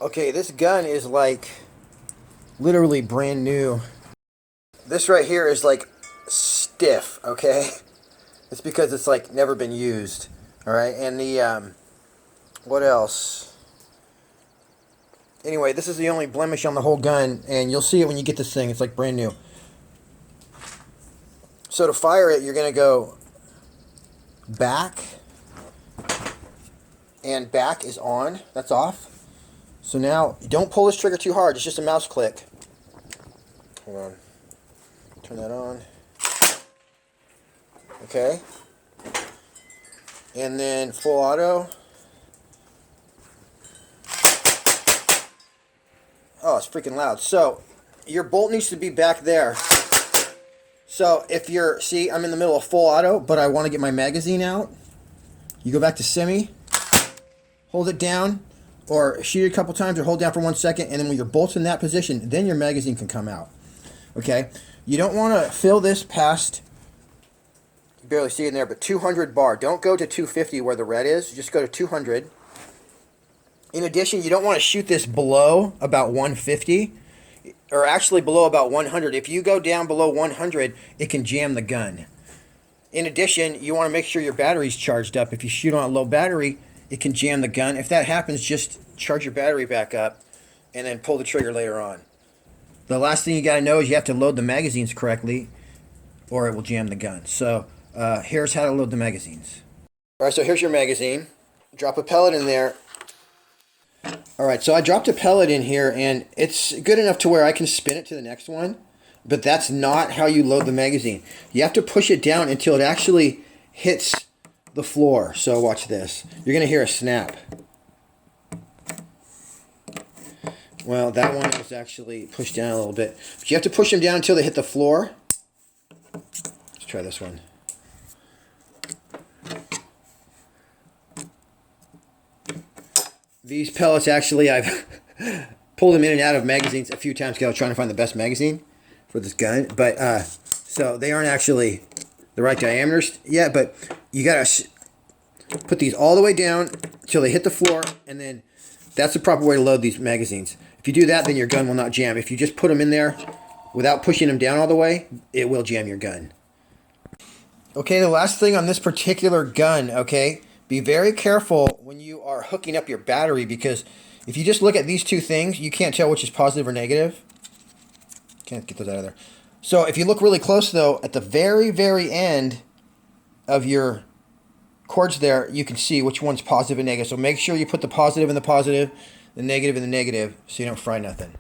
Okay, this gun is like literally brand new. This right here is like stiff, okay? It's because it's like never been used. Alright, and the, what else? Anyway, this is the only blemish on the whole gun, and you'll see it when you get this thing. It's like brand new. So to fire it, you're going to go back, and back is on. That's off. So now, don't pull this trigger too hard. It's just a mouse click. Hold on. Turn that on. Okay. And then full auto. Oh, it's freaking loud. So, your bolt needs to be back there. So, if you're, see, I'm in the middle of full auto, but I want to get my magazine out. You go back to semi, hold it down, or shoot it a couple times, or hold down for 1 second, and then when your bolt's in that position, then your magazine can come out. Okay? You don't want to fill this past, you barely see it in there, but 200 bar. Don't go to 250 where the red is. Just go to 200. In addition, you don't want to shoot this below about 150, or actually below about 100. If you go down below 100, it can jam the gun. In addition, you want to make sure your battery's charged up. If you shoot on a low battery, it can jam the gun. If that happens, just charge your battery back up and then pull the trigger later on. The last thing you got to know is you have to load the magazines correctly, or it will jam the gun. So here's how to load the magazines. All right, so here's your magazine. Drop a pellet in there. All right, so I dropped a pellet in here, and it's good enough to where I can spin it to the next one, but that's not how you load the magazine. You have to push it down until it actually hits the floor. So watch this. You're going to hear a snap. Well, that one was actually pushed down a little bit. But you have to push them down until they hit the floor. Let's try this one. These pellets, actually, I've pulled them in and out of magazines a few times because I was trying to find the best magazine for this gun. But, so they aren't actually the right diameters yet, but you got to put these all the way down until they hit the floor, and then that's the proper way to load these magazines. If you do that, then your gun will not jam. If you just put them in there without pushing them down all the way, it will jam your gun. Okay, the last thing on this particular gun, okay, be very careful when you are hooking up your battery, because if you just look at these two things, you can't tell which is positive or negative. Can't get those out of there. So if you look really close, though, at the very, very end of your cords there, you can see which one's positive and negative. So make sure you put the positive in the positive, the negative in the negative, so you don't fry nothing.